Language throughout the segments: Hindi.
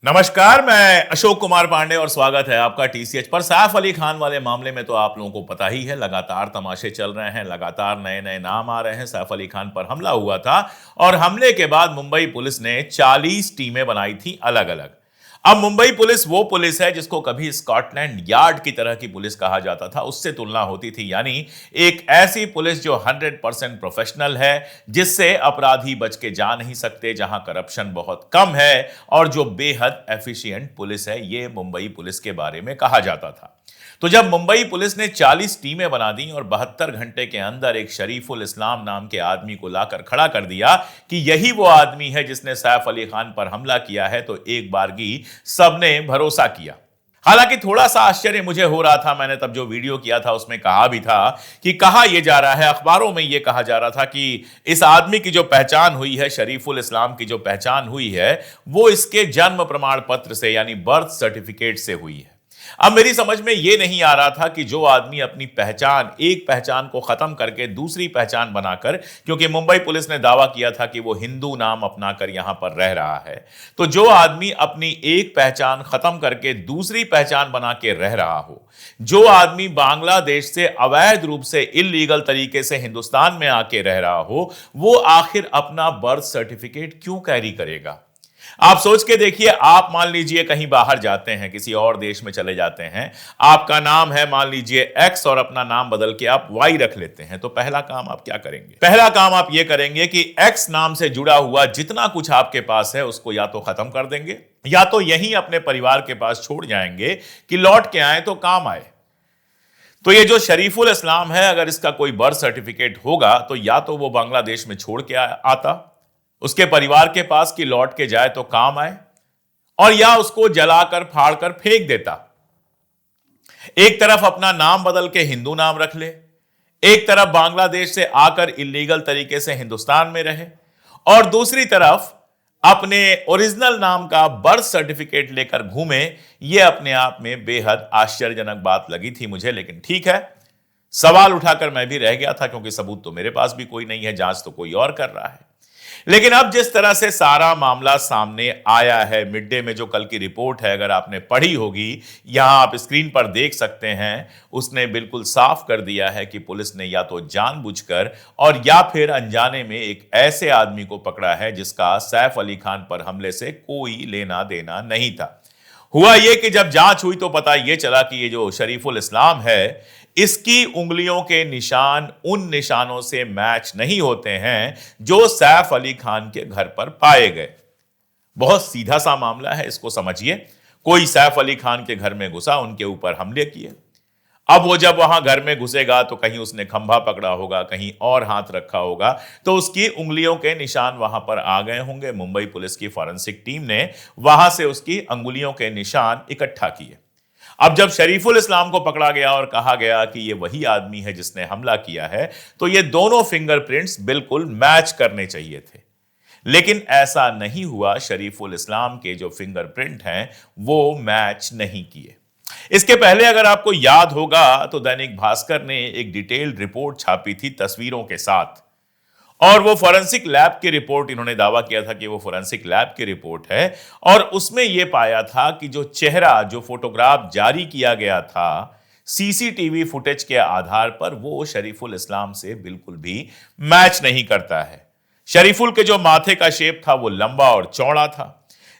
नमस्कार, मैं अशोक कुमार पांडे और स्वागत है आपका टीसीएच पर। सैफ अली खान वाले मामले में तो आप लोगों को पता ही है, लगातार तमाशे चल रहे हैं, लगातार नए नए नाम आ रहे हैं। सैफ अली खान पर हमला हुआ था और हमले के बाद मुंबई पुलिस ने 40 टीमें बनाई थी अलग अलग। अब मुंबई पुलिस वो पुलिस है जिसको कभी स्कॉटलैंड यार्ड की तरह की पुलिस कहा जाता था, उससे तुलना होती थी। यानी एक ऐसी पुलिस जो 100% प्रोफेशनल है, जिससे अपराधी बच के जा नहीं सकते, जहां करप्शन बहुत कम है और जो बेहद एफिशिएंट पुलिस है, ये मुंबई पुलिस के बारे में कहा जाता था। तो जब मुंबई पुलिस ने 40 टीमें बना दी और 72 घंटे के अंदर एक शरीफुल इस्लाम नाम के आदमी को लाकर खड़ा कर दिया कि यही वो आदमी है जिसने सैफ अली खान पर हमला किया है, तो एक बारगी सबने भरोसा किया। हालांकि थोड़ा सा आश्चर्य मुझे हो रहा था, मैंने तब जो वीडियो किया था उसमें कहा भी था कि कहा यह जा रहा है, अखबारों में यह कहा जा रहा था कि इस आदमी की जो पहचान हुई है, शरीफुल इस्लाम की जो पहचान हुई है, वो इसके जन्म प्रमाण पत्र से यानी बर्थ सर्टिफिकेट से हुई है। अब मेरी समझ में यह नहीं आ रहा था कि जो आदमी अपनी पहचान, एक पहचान को खत्म करके दूसरी पहचान बनाकर, क्योंकि मुंबई पुलिस ने दावा किया था कि वो हिंदू नाम अपनाकर यहां पर रह रहा है, तो जो आदमी अपनी एक पहचान खत्म करके दूसरी पहचान बना के रह रहा हो, जो आदमी बांग्लादेश से अवैध रूप से इल्लीगल तरीके से हिंदुस्तान में आके रह रहा हो, वो आखिर अपना बर्थ सर्टिफिकेट क्यों कैरी करेगा? आप सोच के देखिए, आप मान लीजिए कहीं बाहर जाते हैं, किसी और देश में चले जाते हैं, आपका नाम है मान लीजिए एक्स और अपना नाम बदल के आप वाई रख लेते हैं, तो पहला काम आप क्या करेंगे? पहला काम आप यह करेंगे कि एक्स नाम से जुड़ा हुआ जितना कुछ आपके पास है उसको या तो खत्म कर देंगे, या तो यहीं अपने परिवार के पास छोड़ जाएंगे कि लौट के आए तो काम आए। तो ये जो शरीफुल इस्लाम है, अगर इसका कोई बर्थ सर्टिफिकेट होगा तो या तो वो बांग्लादेश में छोड़ के आता उसके परिवार के पास कि लौट के जाए तो काम आए, और या उसको जलाकर फाड़कर फेंक देता। एक तरफ अपना नाम बदल के हिंदू नाम रख ले, एक तरफ बांग्लादेश से आकर इलीगल तरीके से हिंदुस्तान में रहे, और दूसरी तरफ अपने ओरिजिनल नाम का बर्थ सर्टिफिकेट लेकर घूमे। यह अपने आप में बेहद आश्चर्यजनक बात लगी थी मुझे, लेकिन ठीक है, सवाल उठाकर मैं भी रह गया था, क्योंकि सबूत तो मेरे पास भी कोई नहीं है, जांच तो कोई और कर रहा है। लेकिन अब जिस तरह से सारा मामला सामने आया है, मिड डे में जो कल की रिपोर्ट है, अगर आपने पढ़ी होगी, यहां आप स्क्रीन पर देख सकते हैं, उसने बिल्कुल साफ कर दिया है कि पुलिस ने या तो जानबूझकर और या फिर अनजाने में एक ऐसे आदमी को पकड़ा है जिसका सैफ अली खान पर हमले से कोई लेना देना नहीं था। हुआ यह कि जब जांच हुई तो पता यह चला कि ये जो शरीफुल इस्लाम है, इसकी उंगलियों के निशान उन निशानों से मैच नहीं होते हैं जो सैफ अली खान के घर पर पाए गए। बहुत सीधा सा मामला है, इसको समझिए। कोई सैफ अली खान के घर में घुसा, उनके ऊपर हमले किए। अब वो जब वहां घर में घुसेगा तो कहीं उसने खंभा पकड़ा होगा, कहीं और हाथ रखा होगा, तो उसकी उंगलियों के निशान वहां पर आ गए होंगे। मुंबई पुलिस की फॉरेंसिक टीम ने वहां से उसकी अंगुलियों के निशान इकट्ठा किए। अब जब शरीफुल इस्लाम को पकड़ा गया और कहा गया कि यह वही आदमी है जिसने हमला किया है, तो ये दोनों फिंगरप्रिंट्स बिल्कुल मैच करने चाहिए थे। लेकिन ऐसा नहीं हुआ। शरीफुल इस्लाम के जो फिंगरप्रिंट हैं वो मैच नहीं किए। इसके पहले अगर आपको याद होगा तो दैनिक भास्कर ने एक डिटेल्ड रिपोर्ट छापी थी तस्वीरों के साथ, और वो फोरेंसिक लैब की रिपोर्ट, इन्होंने दावा किया था कि वो फोरेंसिक लैब की रिपोर्ट है, और उसमें यह पाया था कि जो चेहरा, जो फोटोग्राफ जारी किया गया था सीसीटीवी फुटेज के आधार पर, वो शरीफुल इस्लाम से बिल्कुल भी मैच नहीं करता है। शरीफुल के जो माथे का शेप था वो लंबा और चौड़ा था,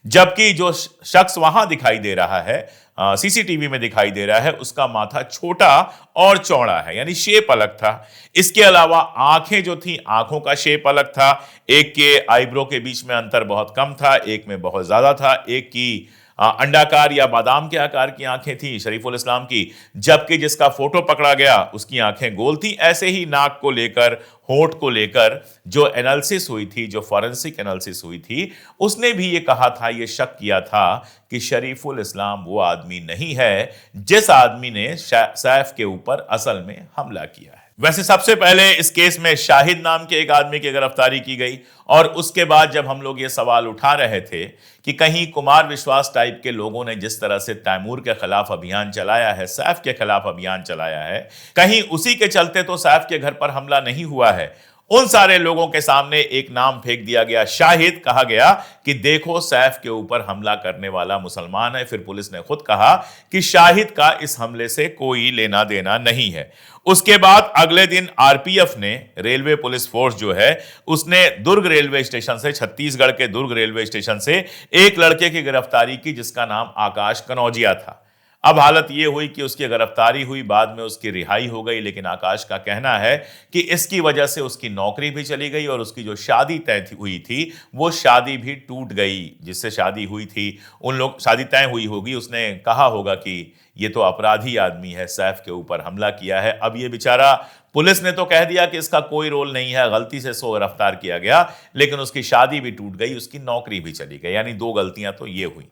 जबकि जो शख्स वहां दिखाई दे रहा है, सीसीटीवी में दिखाई दे रहा है, उसका माथा छोटा और चौड़ा है, यानी शेप अलग था। इसके अलावा आंखें जो थी, आंखों का शेप अलग था। एक के आईब्रो के बीच में अंतर बहुत कम था, एक में बहुत ज्यादा था। एक की अंडाकार या बादाम के आकार की आंखें थी शरीफुल इस्लाम की, जबकि जिसका फोटो पकड़ा गया उसकी आंखें गोल थी। ऐसे ही नाक को लेकर, होंठ को लेकर जो एनालिसिस हुई थी, जो फॉरेंसिक एनालिसिस हुई थी, उसने भी ये कहा था, ये शक किया था कि शरीफुल इस्लाम वो आदमी नहीं है जिस आदमी ने सैफ के ऊपर असल में हमला किया है। वैसे सबसे पहले इस केस में शाहिद नाम के एक आदमी की गिरफ्तारी की गई, और उसके बाद जब हम लोग ये सवाल उठा रहे थे कि कहीं कुमार विश्वास टाइप के लोगों ने जिस तरह से तैमूर के खिलाफ अभियान चलाया है, सैफ के खिलाफ अभियान चलाया है, कहीं उसी के चलते तो सैफ के घर पर हमला नहीं हुआ है। उन सारे लोगों के सामने एक नाम फेंक दिया गया, शाहिद। कहा गया कि देखो सैफ के ऊपर हमला करने वाला मुसलमान है। फिर पुलिस ने खुद कहा कि शाहिद का इस हमले से कोई लेना देना नहीं है। उसके बाद अगले दिन आरपीएफ ने, रेलवे पुलिस फोर्स जो है, उसने दुर्ग रेलवे स्टेशन से, छत्तीसगढ़ के दुर्ग रेलवे स्टेशन से एक लड़के की गिरफ्तारी की जिसका नाम आकाश कनौजिया था। अब हालत यह हुई कि उसकी गिरफ्तारी हुई, बाद में उसकी रिहाई हो गई, लेकिन आकाश का कहना है कि इसकी वजह से उसकी नौकरी भी चली गई और उसकी जो शादी तय हुई थी वो शादी भी टूट गई। जिससे शादी हुई थी, उन लोग शादी तय हुई होगी, उसने कहा होगा कि ये तो अपराधी आदमी है, सैफ के ऊपर हमला किया है। अब ये बेचारा, पुलिस ने तो कह दिया कि इसका कोई रोल नहीं है, गलती से सो गिरफ्तार किया गया, लेकिन उसकी शादी भी टूट गई, उसकी नौकरी भी चली गई। यानी दो गलतियां तो ये हुई।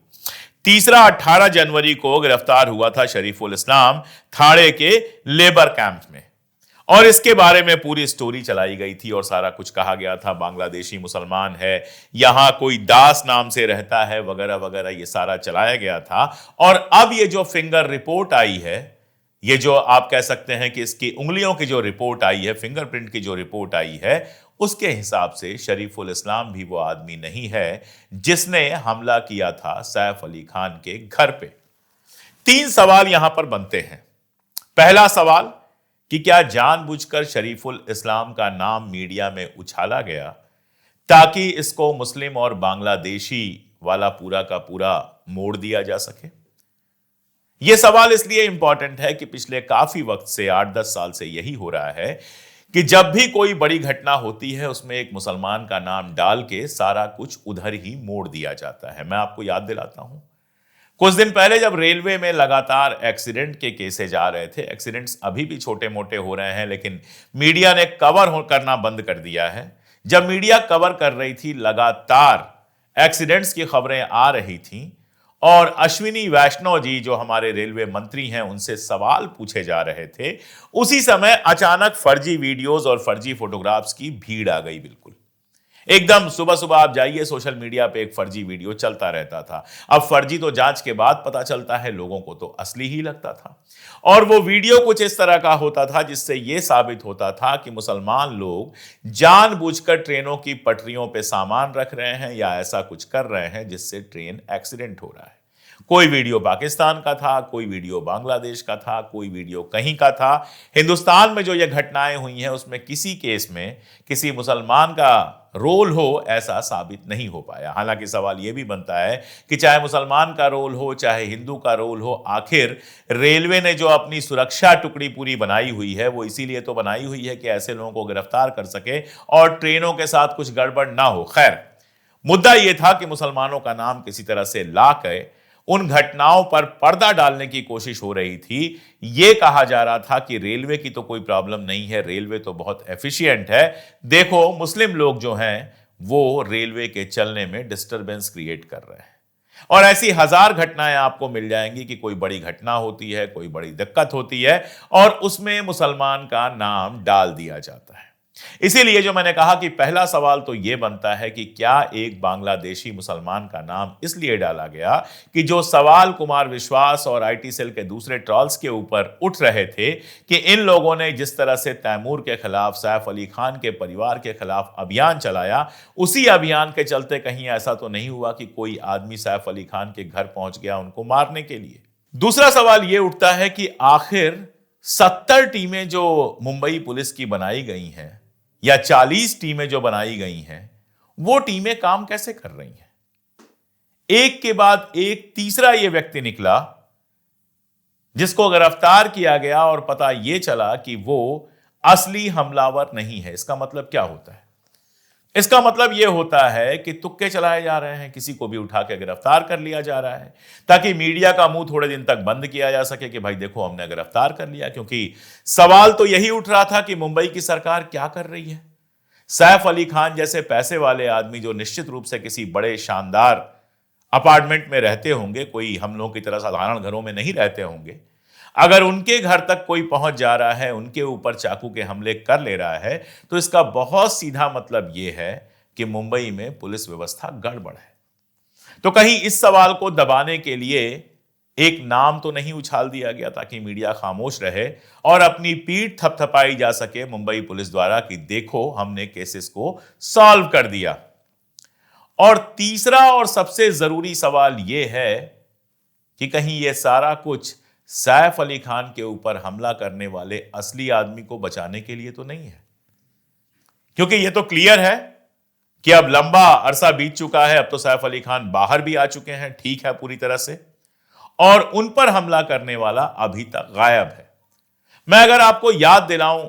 तीसरा, 18 जनवरी को गिरफ्तार हुआ था शरीफुल इस्लाम थाड़े के लेबर कैंप में, और इसके बारे में पूरी स्टोरी चलाई गई थी और सारा कुछ कहा गया था। बांग्लादेशी मुसलमान है, यहां कोई दास नाम से रहता है, वगैरह वगैरह, ये सारा चलाया गया था। और अब ये जो फिंगर रिपोर्ट आई है, ये जो आप कह सकते हैं कि इसकी उंगलियों की जो रिपोर्ट आई है, फिंगरप्रिंट की जो रिपोर्ट आई है, उसके हिसाब से शरीफुल इस्लाम भी वो आदमी नहीं है जिसने हमला किया था सैफ अली खान के घर पे। तीन सवाल यहां पर बनते हैं। पहला सवाल कि क्या जानबूझकर शरीफुल इस्लाम का नाम मीडिया में उछाला गया ताकि इसको मुस्लिम और बांग्लादेशी वाला पूरा का पूरा मोड़ दिया जा सके? यह सवाल इसलिए इंपॉर्टेंट है कि पिछले काफी वक्त से, 8-10 साल से यही हो रहा है कि जब भी कोई बड़ी घटना होती है उसमें एक मुसलमान का नाम डाल के सारा कुछ उधर ही मोड़ दिया जाता है। मैं आपको याद दिलाता हूं, कुछ दिन पहले जब रेलवे में लगातार एक्सीडेंट के केसेस आ रहे थे, एक्सीडेंट्स अभी भी छोटे मोटे हो रहे हैं, लेकिन मीडिया ने कवर करना बंद कर दिया है। जब मीडिया कवर कर रही थी, लगातार एक्सीडेंट्स की खबरें आ रही थी और अश्विनी वैष्णव जी जो हमारे रेलवे मंत्री हैं, उनसे सवाल पूछे जा रहे थे, उसी समय अचानक फर्जी वीडियोस और फर्जी फोटोग्राफ्स की भीड़ आ गई। बिल्कुल एकदम सुबह सुबह आप जाइए, सोशल मीडिया पे एक फर्जी वीडियो चलता रहता था। अब फर्जी तो जांच के बाद पता चलता है, लोगों को तो असली ही लगता था। और वो वीडियो कुछ इस तरह का होता था जिससे यह साबित होता था कि मुसलमान लोग जानबूझकर ट्रेनों की पटरियों पे सामान रख रहे हैं या ऐसा कुछ कर रहे हैं जिससे ट्रेन एक्सीडेंट हो रहा है। कोई वीडियो पाकिस्तान का था, कोई वीडियो बांग्लादेश का था, कोई वीडियो कहीं का था। हिंदुस्तान में जो ये घटनाएं हुई हैं उसमें किसी केस में किसी मुसलमान का रोल हो ऐसा साबित नहीं हो पाया। हालांकि सवाल यह भी बनता है कि चाहे मुसलमान का रोल हो चाहे हिंदू का रोल हो, आखिर रेलवे ने जो अपनी सुरक्षा टुकड़ी पूरी बनाई हुई है वो इसीलिए तो बनाई हुई है कि ऐसे लोगों को गिरफ्तार कर सके और ट्रेनों के साथ कुछ गड़बड़ ना हो। खैर, मुद्दा यह था कि मुसलमानों का नाम किसी तरह से ला के उन घटनाओं पर पर्दा डालने की कोशिश हो रही थी। यह कहा जा रहा था कि रेलवे की तो कोई प्रॉब्लम नहीं है, रेलवे तो बहुत एफिशिएंट है, देखो मुस्लिम लोग जो हैं वो रेलवे के चलने में डिस्टरबेंस क्रिएट कर रहे हैं। और ऐसी हजार घटनाएं आपको मिल जाएंगी कि कोई बड़ी घटना होती है, कोई बड़ी दिक्कत होती है और उसमें मुसलमान का नाम डाल दिया जाता है। इसीलिए जो मैंने कहा कि पहला सवाल तो यह बनता है कि क्या एक बांग्लादेशी मुसलमान का नाम इसलिए डाला गया कि जो सवाल कुमार विश्वास और आईटी सेल के दूसरे ट्रॉल्स के ऊपर उठ रहे थे कि इन लोगों ने जिस तरह से तैमूर के खिलाफ, सैफ अली खान के परिवार के खिलाफ अभियान चलाया, उसी अभियान के चलते कहीं ऐसा तो नहीं हुआ कि कोई आदमी सैफ अली खान के घर पहुंच गया उनको मारने के लिए। दूसरा सवाल यह उठता है कि आखिर 70 टीमें जो मुंबई पुलिस की बनाई गई हैं या 40 टीमें जो बनाई गई हैं, वो टीमें काम कैसे कर रही हैं? एक के बाद एक तीसरा यह व्यक्ति निकला जिसको गिरफ्तार किया गया और पता यह चला कि वो असली हमलावर नहीं है। इसका मतलब क्या होता है? इसका मतलब यह होता है कि तुक्के चलाए जा रहे हैं, किसी को भी उठा के गिरफ्तार कर लिया जा रहा है ताकि मीडिया का मुंह थोड़े दिन तक बंद किया जा सके कि भाई देखो हमने गिरफ्तार कर लिया। क्योंकि सवाल तो यही उठ रहा था कि मुंबई की सरकार क्या कर रही है। सैफ अली खान जैसे पैसे वाले आदमी जो निश्चित रूप से किसी बड़े शानदार अपार्टमेंट में रहते होंगे, कोई हम लोगों की तरह साधारण घरों में नहीं रहते होंगे, अगर उनके घर तक कोई पहुंच जा रहा है, उनके ऊपर चाकू के हमले कर ले रहा है, तो इसका बहुत सीधा मतलब यह है कि मुंबई में पुलिस व्यवस्था गड़बड़ है। तो कहीं इस सवाल को दबाने के लिए एक नाम तो नहीं उछाल दिया गया ताकि मीडिया खामोश रहे और अपनी पीठ थपथपाई जा सके मुंबई पुलिस द्वारा कि देखो हमने केसेस को सॉल्व कर दिया। और तीसरा और सबसे जरूरी सवाल यह है कि कहीं यह सारा कुछ सैफ अली खान के ऊपर हमला करने वाले असली आदमी को बचाने के लिए तो नहीं है, क्योंकि यह तो क्लियर है कि अब लंबा अरसा बीत चुका है, अब तो सैफ अली खान बाहर भी आ चुके हैं, ठीक है, पूरी तरह से, और उन पर हमला करने वाला अभी तक गायब है। मैं अगर आपको याद दिलाऊं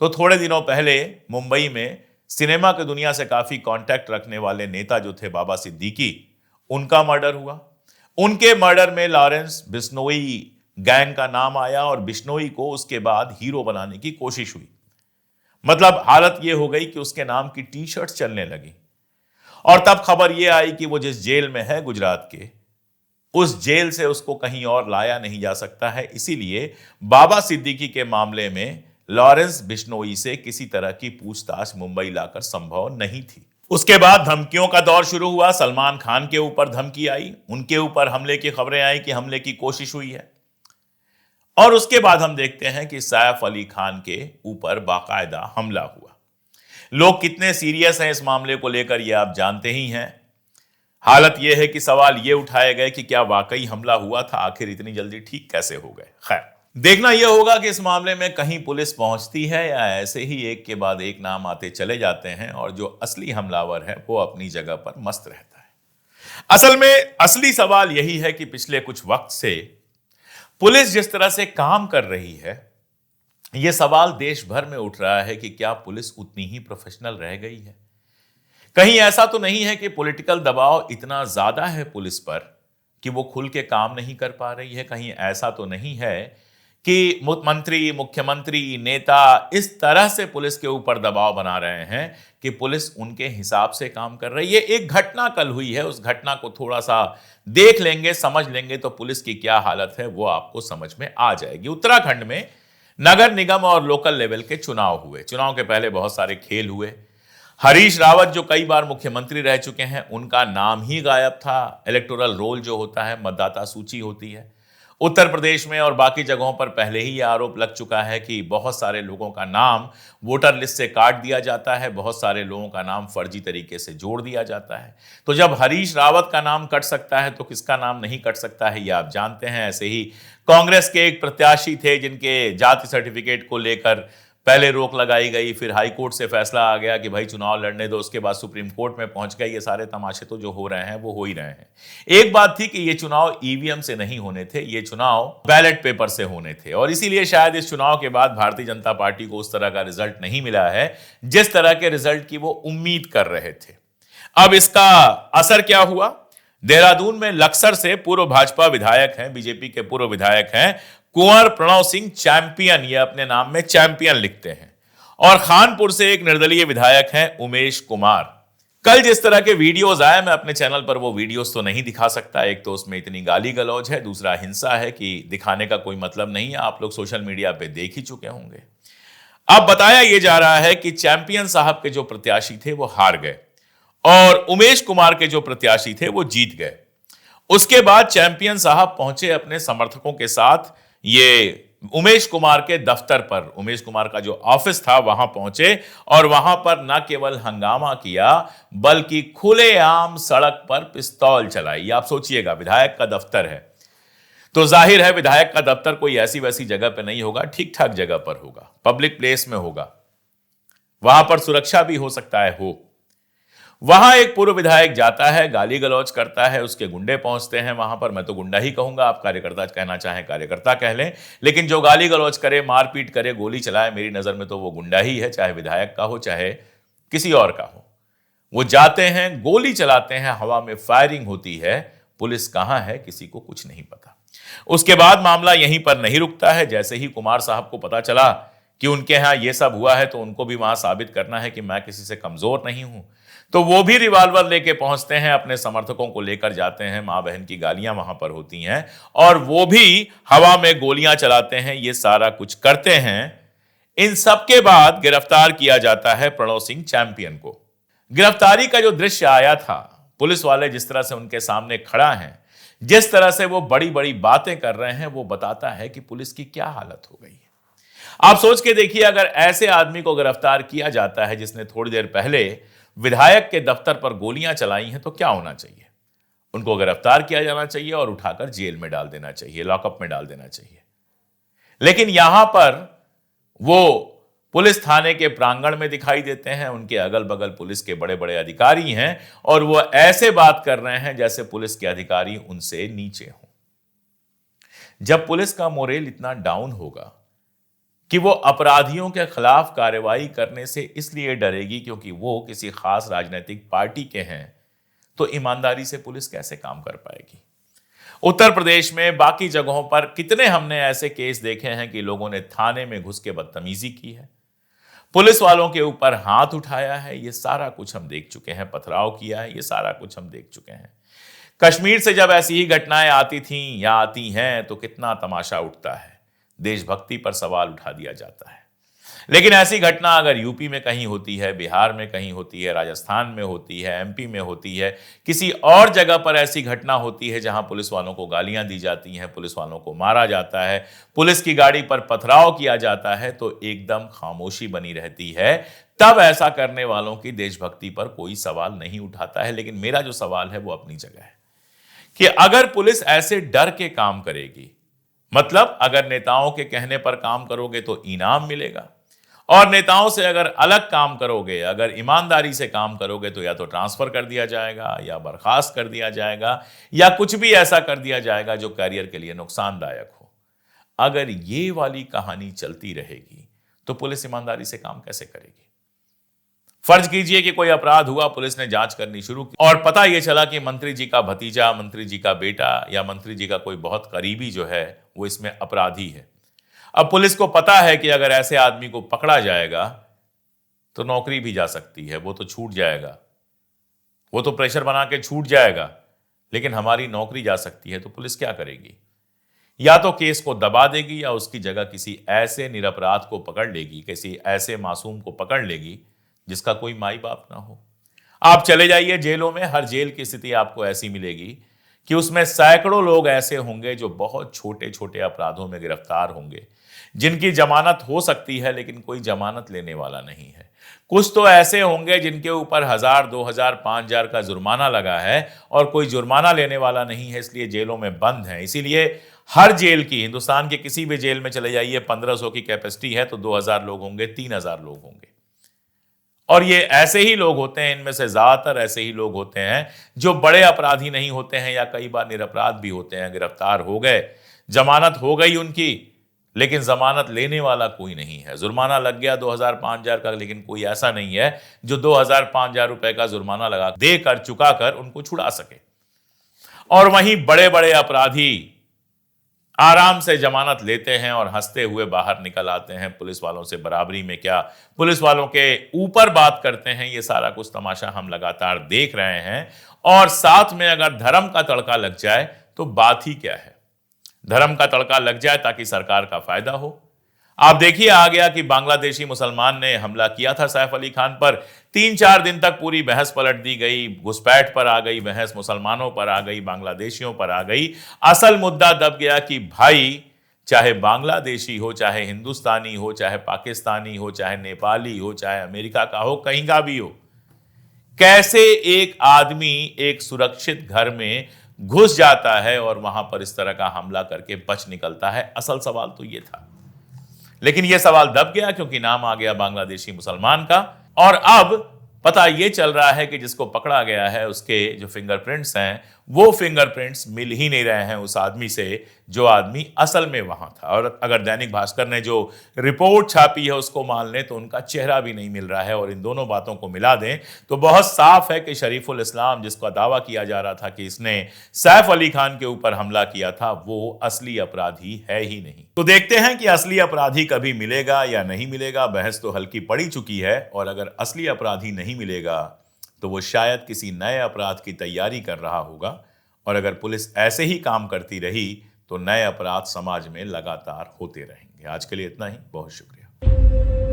तो थोड़े दिनों पहले मुंबई में सिनेमा की दुनिया से काफी कांटेक्ट रखने वाले नेता जो थे बाबा सिद्दीकी, उनका मर्डर हुआ। उनके मर्डर में लॉरेंस बिश्नोई गैंग का नाम आया और बिश्नोई को उसके बाद हीरो बनाने की कोशिश हुई। मतलब हालत यह हो गई कि उसके नाम की टी शर्ट चलने लगी और तब खबर यह आई कि वो जिस जेल में है गुजरात के, उस जेल से उसको कहीं और लाया नहीं जा सकता है। इसीलिए बाबा सिद्दीकी के मामले में लॉरेंस बिश्नोई से किसी तरह की पूछताछ मुंबई लाकर संभव नहीं थी। उसके बाद धमकियों का दौर शुरू हुआ। सलमान खान के ऊपर धमकी आई, उनके ऊपर हमले की खबरें आई कि हमले की कोशिश हुई है। और उसके बाद हम देखते हैं कि सैफ अली खान के ऊपर बाकायदा हमला हुआ। लोग कितने सीरियस हैं इस मामले को लेकर यह आप जानते ही हैं। हालत यह है कि सवाल यह उठाए गए कि क्या वाकई हमला हुआ था, आखिर इतनी जल्दी ठीक कैसे हो गए। खैर, देखना यह होगा कि इस मामले में कहीं पुलिस पहुंचती है या ऐसे ही एक के बाद एक नाम आते चले जाते हैं और जो असली हमलावर है वो अपनी जगह पर मस्त रहता है। असल में असली सवाल यही है कि पिछले कुछ वक्त से पुलिस जिस तरह से काम कर रही है, यह सवाल देश भर में उठ रहा है कि क्या पुलिस उतनी ही प्रोफेशनल रह गई है। कहीं ऐसा तो नहीं है कि पॉलिटिकल दबाव इतना ज्यादा है पुलिस पर कि वो खुल के काम नहीं कर पा रही है। कहीं ऐसा तो नहीं है कि मंत्री, मुख्यमंत्री, नेता इस तरह से पुलिस के ऊपर दबाव बना रहे हैं कि पुलिस उनके हिसाब से काम कर रही है। एक घटना कल हुई है, उस घटना को थोड़ा सा देख लेंगे, समझ लेंगे तो पुलिस की क्या हालत है वो आपको समझ में आ जाएगी। उत्तराखंड में नगर निगम और लोकल लेवल के चुनाव हुए। चुनाव के पहले बहुत सारे खेल हुए। हरीश रावत जो कई बार मुख्यमंत्री रह चुके हैं, उनका नाम ही गायब था। इलेक्टोरल रोल जो होता है, मतदाता सूची होती है। उत्तर प्रदेश में और बाकी जगहों पर पहले ही यह आरोप लग चुका है कि बहुत सारे लोगों का नाम वोटर लिस्ट से काट दिया जाता है, बहुत सारे लोगों का नाम फर्जी तरीके से जोड़ दिया जाता है। तो जब हरीश रावत का नाम कट सकता है तो किसका नाम नहीं कट सकता है, यह आप जानते हैं। ऐसे ही कांग्रेस के एक प्रत्याशी थे जिनके जाति सर्टिफिकेट को लेकर पहले रोक लगाई गई, फिर हाई कोर्ट से फैसला आ गया कि भाई चुनाव लड़ने दो, उसके बाद सुप्रीम कोर्ट में पहुंच गए। ये सारे तमाशे तो जो हो रहे हैं वो हो ही रहे हैं। एक बात थी कि ये चुनाव ईवीएम से नहीं होने थे, ये चुनाव बैलेट पेपर से होने थे और इसीलिए शायद इस चुनाव के बाद भारतीय जनता पार्टी को उस तरह का रिजल्ट नहीं मिला है जिस तरह के रिजल्ट की वो उम्मीद कर रहे थे। अब इसका असर क्या हुआ? देहरादून में लक्सर से पूर्व भाजपा विधायक हैं, बीजेपी के पूर्व विधायक हैं कुंवर प्रणव सिंह चैंपियन, ये अपने नाम में चैंपियन लिखते हैं। और खानपुर से एक निर्दलीय विधायक हैं उमेश कुमार। कल जिस तरह के वीडियोस आए, मैं अपने चैनल पर वो वीडियोस तो नहीं दिखा सकता। एक तो उसमें इतनी गाली गलौज है, दूसरा हिंसा है कि दिखाने का कोई मतलब नहीं है। आप लोग सोशल मीडिया पे देख ही चुके होंगे। अब बताया यह जा रहा है कि चैंपियन साहब के जो प्रत्याशी थे वो हार गए और उमेश कुमार के जो प्रत्याशी थे वो जीत गए। उसके बाद चैंपियन साहब पहुंचे अपने समर्थकों के साथ ये उमेश कुमार के दफ्तर पर, उमेश कुमार का जो ऑफिस था वहां पहुंचे और वहां पर न केवल हंगामा किया बल्कि खुलेआम सड़क पर पिस्तौल चलाई। आप सोचिएगा, विधायक का दफ्तर है तो जाहिर है विधायक का दफ्तर कोई ऐसी वैसी जगह पर नहीं होगा, ठीक ठाक जगह पर होगा, पब्लिक प्लेस में होगा, वहां पर सुरक्षा भी हो सकता है हो। वहां एक पूर्व विधायक जाता है, गाली गलौज करता है, उसके गुंडे पहुंचते हैं वहां पर। मैं तो गुंडा ही कहूंगा, आप कार्यकर्ता कहना चाहें कार्यकर्ता कह लें, लेकिन जो गाली गलौज करे, मारपीट करे, गोली चलाए, मेरी नजर में तो वो गुंडा ही है, चाहे विधायक का हो चाहे किसी और का हो। वो जाते हैं, गोली चलाते हैं, हवा में फायरिंग होती है। पुलिस कहां है किसी को कुछ नहीं पता। उसके बाद मामला यहीं पर नहीं रुकता है। जैसे ही कुमार साहब को पता चला कि उनके यहां यह सब हुआ है तो उनको भी वहां साबित करना है कि मैं किसी से कमजोर नहीं हूं, तो वो भी रिवाल्वर लेके पहुंचते हैं, अपने समर्थकों को लेकर जाते हैं। मां बहन की गालियां वहां पर होती हैं और वो भी हवा में गोलियां चलाते हैं, ये सारा कुछ करते हैं। इन सब के बाद गिरफ्तार किया जाता है प्रणव सिंह चैंपियन को। गिरफ्तारी का जो दृश्य आया था, पुलिस वाले जिस तरह से उनके सामने खड़ा हैं, जिस तरह से वो बड़ी बड़ी बातें कर रहे हैं वो बताता है कि पुलिस की क्या हालत हो गई है। आप सोच के देखिए, अगर ऐसे आदमी को गिरफ्तार किया जाता है जिसने थोड़ी देर पहले विधायक के दफ्तर पर गोलियां चलाई हैं, तो क्या होना चाहिए? उनको गिरफ्तार किया जाना चाहिए और उठाकर जेल में डाल देना चाहिए, लॉकअप में डाल देना चाहिए। लेकिन यहां पर वो पुलिस थाने के प्रांगण में दिखाई देते हैं, उनके अगल बगल पुलिस के बड़े बड़े अधिकारी हैं और वो ऐसे बात कर रहे हैं जैसे पुलिस के अधिकारी उनसे नीचे हों। जब पुलिस का मोरेल इतना डाउन होगा कि वो अपराधियों के खिलाफ कार्रवाई करने से इसलिए डरेगी क्योंकि वो किसी खास राजनीतिक पार्टी के हैं, तो ईमानदारी से पुलिस कैसे काम कर पाएगी? उत्तर प्रदेश में बाकी जगहों पर कितने हमने ऐसे केस देखे हैं कि लोगों ने थाने में घुस के बदतमीजी की है, पुलिस वालों के ऊपर हाथ उठाया है। ये सारा कुछ हम देख चुके हैं, पथराव किया है, ये सारा कुछ हम देख चुके हैं। कश्मीर से जब ऐसी ही घटनाएं आती थीं या आती हैं तो कितना तमाशा उठता है, देशभक्ति पर सवाल उठा दिया जाता है। लेकिन ऐसी घटना अगर यूपी में कहीं होती है, बिहार में कहीं होती है, राजस्थान में होती है, एमपी में होती है, किसी और जगह पर ऐसी घटना होती है जहां पुलिस वालों को गालियां दी जाती हैं, पुलिस वालों को मारा जाता है, पुलिस की गाड़ी पर पथराव किया जाता है, तो एकदम खामोशी बनी रहती है। तब ऐसा करने वालों की देशभक्ति पर कोई सवाल नहीं उठाता है। लेकिन मेरा जो सवाल है वो अपनी जगह है कि अगर पुलिस ऐसे डर के काम करेगी, मतलब अगर नेताओं के कहने पर काम करोगे तो इनाम मिलेगा, और नेताओं से अगर अलग काम करोगे, अगर ईमानदारी से काम करोगे तो या तो ट्रांसफर कर दिया जाएगा या बर्खास्त कर दिया जाएगा या कुछ भी ऐसा कर दिया जाएगा जो कैरियर के लिए नुकसानदायक हो। अगर ये वाली कहानी चलती रहेगी तो पुलिस ईमानदारी से काम कैसे करेगी? फर्ज कीजिए कि कोई अपराध हुआ, पुलिस ने जांच करनी शुरू की और पता यह चला कि मंत्री जी का भतीजा, मंत्री जी का बेटा या मंत्री जी का कोई बहुत करीबी जो है वो इसमें अपराधी है। अब पुलिस को पता है कि अगर ऐसे आदमी को पकड़ा जाएगा तो नौकरी भी जा सकती है, वो तो छूट जाएगा, वो तो प्रेशर बना के छूट जाएगा, लेकिन हमारी नौकरी जा सकती है। तो पुलिस क्या करेगी? या तो केस को दबा देगी या उसकी जगह किसी ऐसे निरपराध को पकड़ लेगी, किसी ऐसे मासूम को पकड़ लेगी जिसका कोई माई बाप ना हो। आप चले जाइए जेलों में, हर जेल की स्थिति आपको ऐसी मिलेगी कि उसमें सैकड़ों लोग ऐसे होंगे जो बहुत छोटे छोटे अपराधों में गिरफ्तार होंगे, जिनकी जमानत हो सकती है लेकिन कोई जमानत लेने वाला नहीं है। कुछ तो ऐसे होंगे जिनके ऊपर 1000, 2000, 5000 का जुर्माना लगा है और कोई जुर्माना लेने वाला नहीं है, इसलिए जेलों में बंद है। इसीलिए हर जेल की, हिंदुस्तान के किसी भी जेल में चले जाइए, 1500 की कैपेसिटी है तो 2000 लोग होंगे, 3000 लोग होंगे। और ये ऐसे ही लोग होते हैं, इनमें से ज्यादातर ऐसे ही लोग होते हैं जो बड़े अपराधी नहीं होते हैं या कई बार निरपराध भी होते हैं, गिरफ्तार हो गए, जमानत हो गई उनकी, लेकिन जमानत लेने वाला कोई नहीं है। जुर्माना लग गया 2000, 5000 का, लेकिन कोई ऐसा नहीं है जो 2000, 5000 रुपए का जुर्माना लगा देकर, चुकाकर उनको छुड़ा सके। और वहीं बड़े बड़े अपराधी आराम से जमानत लेते हैं और हंसते हुए बाहर निकल आते हैं। पुलिस वालों से बराबरी में क्या, पुलिस वालों के ऊपर बात करते हैं। ये सारा कुछ तमाशा हम लगातार देख रहे हैं। और साथ में अगर धर्म का तड़का लग जाए तो बात ही क्या है? धर्म का तड़का लग जाए ताकि सरकार का फायदा हो। आप देखिए, आ गया कि बांग्लादेशी मुसलमान ने हमला किया था सैफ अली खान पर, 3-4 दिन तक पूरी बहस पलट दी गई, घुसपैठ पर आ गई बहस, मुसलमानों पर आ गई, बांग्लादेशियों पर आ गई। असल मुद्दा दब गया कि भाई, चाहे बांग्लादेशी हो, चाहे हिंदुस्तानी हो, चाहे पाकिस्तानी हो, चाहे नेपाली हो, चाहे अमेरिका का हो, कहीं का भी हो, कैसे एक आदमी एक सुरक्षित घर में घुस जाता है और वहां पर इस तरह का हमला करके बच निकलता है? असल सवाल तो यह था। लेकिन यह सवाल दब गया क्योंकि नाम आ गया बांग्लादेशी मुसलमान का। और अब पता यह चल रहा है कि जिसको पकड़ा गया है उसके जो फिंगरप्रिंट्स हैं, वो फिंगरप्रिंट्स मिल ही नहीं रहे हैं उस आदमी से जो आदमी असल में वहां था। और अगर दैनिक भास्कर ने जो रिपोर्ट छापी है उसको मान लें तो उनका चेहरा भी नहीं मिल रहा है। और इन दोनों बातों को मिला दें तो बहुत साफ है कि शरीफुल इस्लाम, जिसका दावा किया जा रहा था कि इसने सैफ अली खान के ऊपर हमला किया था, वो असली अपराधी है ही नहीं। तो देखते हैं कि असली अपराधी कभी मिलेगा या नहीं मिलेगा। बहस तो हल्की पड़ी चुकी है और अगर असली अपराधी नहीं मिलेगा तो वो शायद किसी नए अपराध की तैयारी कर रहा होगा। और अगर पुलिस ऐसे ही काम करती रही तो नए अपराध समाज में लगातार होते रहेंगे। आज के लिए इतना ही, बहुत शुक्रिया।